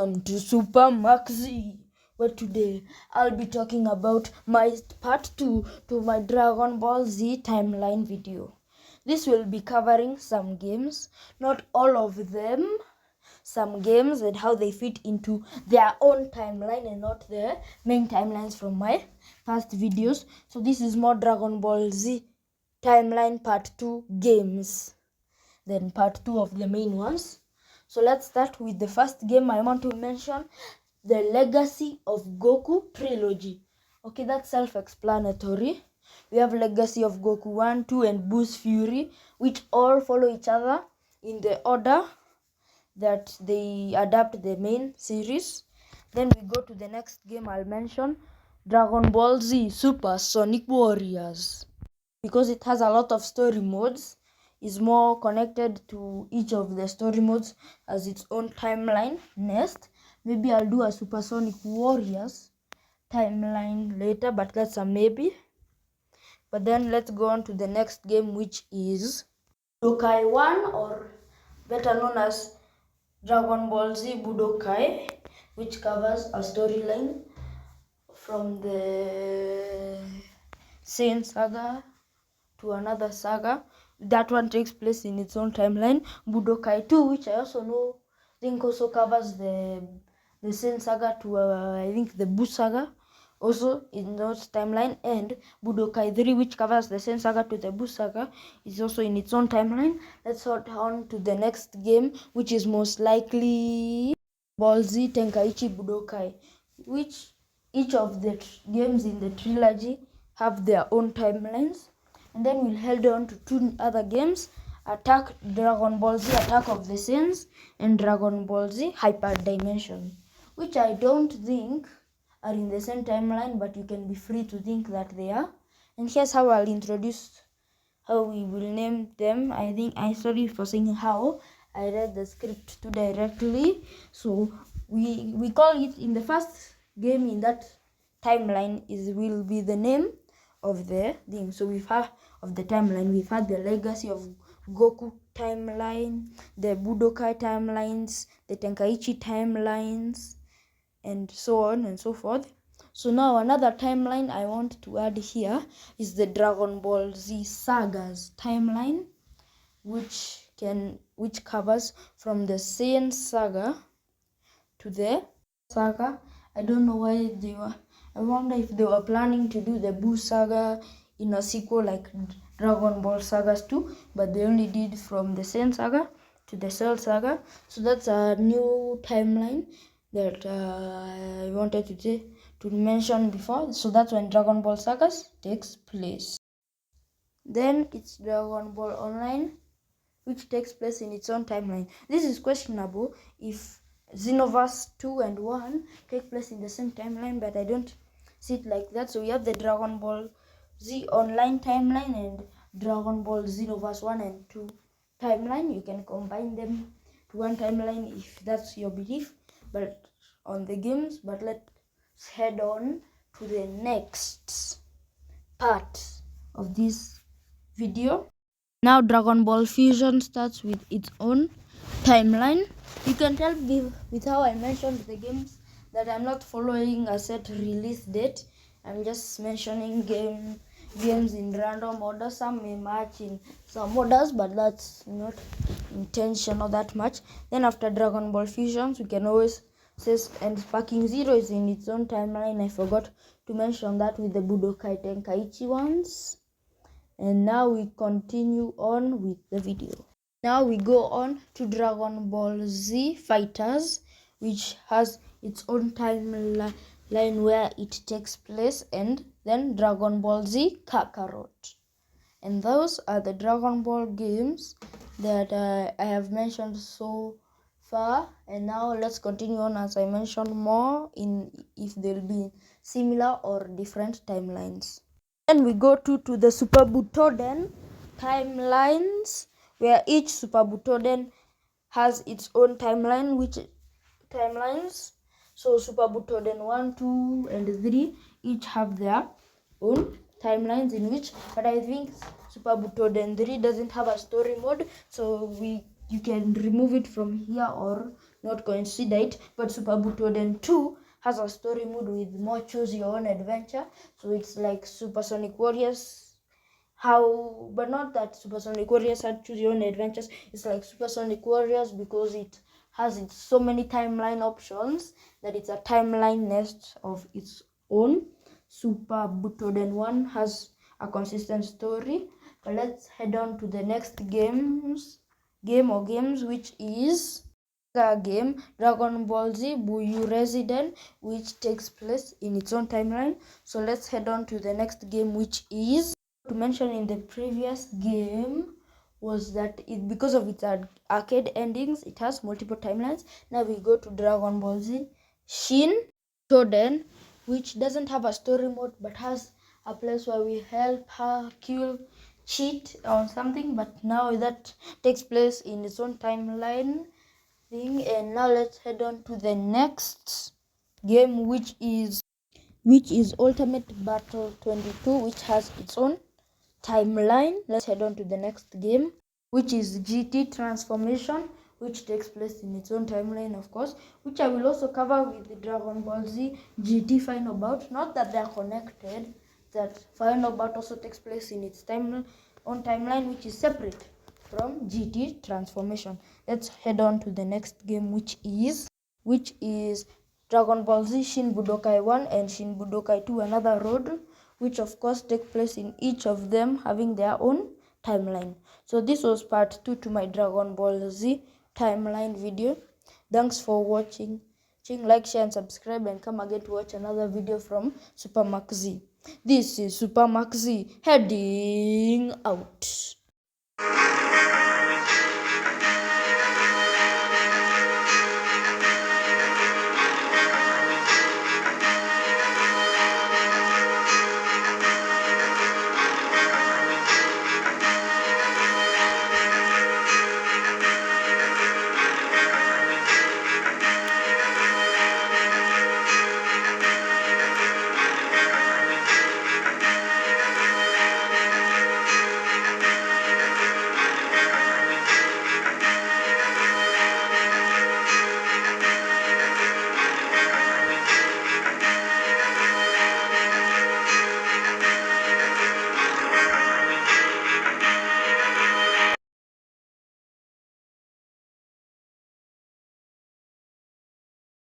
Welcome to Super Maxi, where today I'll be talking about my part 2 to my Dragon Ball Z timeline video. This will be covering some games, not all of them, some games and how they fit into their own timeline and not the main timelines from my past videos. So this is more Dragon Ball Z timeline part 2 games than part 2 of the main ones. So let's start with the first game I want to mention, the Legacy of Goku trilogy. Okay, that's self-explanatory. We have Legacy of Goku 1, 2 and Boost Fury, which all follow each other in the order that they adapt the main series. Then we go to the next game I'll mention, Dragon Ball Z Super Sonic Warriors. Because it has a lot of story modes, is more connected to each of the story modes as its own timeline. Next, maybe I'll do a Supersonic Warriors timeline later, but that's a maybe. But then let's go on to the next game, which is Budokai 1, or better known as Dragon Ball Z Budokai, which covers a storyline from the Saiyan Saga to another saga. That one takes place in its own timeline. Budokai 2, which I also think also covers the Saiyan saga to I think the Buu saga, also in its timeline. And Budokai 3, which covers the Saiyan saga to the Buu saga, is also in its own timeline. Let's sort on to the next game, which is most likely Ball Z Tenkaichi Budokai, which each of the games in the trilogy have their own timelines. And then we'll head on to two other games, Dragon Ball Z Attack of the Saiyans and Dragon Ball Z Hyper Dimension, which I don't think are in the same timeline, but you can be free to think that they are. And here's how I'll introduce how we will name them. Sorry for saying how, I read the script too directly. So we call it, in the first game in that timeline will be the name of the thing. So we've had of the timeline, we've had the Legacy of Goku timeline, the Budokai timelines, the Tenkaichi timelines, and so on and so forth. So now another timeline I want to add here is the Dragon Ball Z sagas timeline, which covers from the Saiyan saga to the saga. I don't know why I wonder if they were planning to do the Buu saga in a sequel like Dragon Ball Sagas 2, but they only did from the Saiyan saga to the Cell saga. So that's a new timeline that I wanted to mention before. So that's when Dragon Ball Sagas takes place. Then it's Dragon Ball Online, which takes place in its own timeline. This is questionable if Xenoverse 2 and 1 take place in the same timeline, but I don't see it like that. So we have the Dragon Ball Z Online timeline and Dragon Ball Xenoverse 1 and 2 timeline. You can combine them to one timeline if that's your belief, but on the games. But let's head on to the next part of this video. Now Dragon Ball Fusion starts with its own timeline. You can tell with how I mentioned the games that I'm not following a set release date. I'm just mentioning games in random order. Some may match in some orders, but that's not intentional that much. Then after Dragon Ball Fusions, we can always say, and Sparking Zero is in its own timeline. I forgot to mention that with the Budokai Tenkaichi ones. And now we continue on with the video. Now we go on to Dragon Ball Z Fighters, which has its own timeline where it takes place, and then Dragon Ball Z Kakarot. And those are the Dragon Ball games that I have mentioned so far. And now let's continue on as I mention more if they'll be similar or different timelines. Then we go to the Super Butoden timelines, where each Super Butoden has its own timeline. So Super Butoden 1, 2, and 3 each have their own timelines but I think Super Butoden 3 doesn't have a story mode, so you can remove it from here or not consider it. But Super Butoden 2 has a story mode with more choose your own adventure. So it's like Supersonic Warriors. But not that Supersonic Warriors had choose your own adventures. It's like Supersonic Warriors because it has so many timeline options that it's a timeline nest of its own. Super Butoden 1 has a consistent story. But let's head on to the next games, which is the game Dragon Ball Z Buyu Resident, which takes place in its own timeline. So let's head on to the next game, which is to mention in the previous game was that because of its arcade endings, it has multiple timelines. Now we go to Dragon Ball Z Shin Toden, which doesn't have a story mode but has a place where we help her kill, cheat on something. But now that takes place in its own timeline thing. And now let's head on to the next game, which is Ultimate Battle 22, which has its own timeline. Let's head on to the next game, which is GT Transformation, which takes place in its own timeline, of course, which I will also cover with the Dragon Ball Z GT Final Bout. Not that they're connected, that Final Bout also takes place in its own timeline, which is separate from GT Transformation. Let's head on to the next game, which is Dragon Ball Z Shin Budokai 1 and Shin Budokai 2 Another Road, which of course take place in each of them having their own timeline. So this was part 2 to my Dragon Ball Z timeline video. Thanks for watching. Like, share and subscribe, and come again to watch another video from Super Max Z. This is Super Max Z heading out.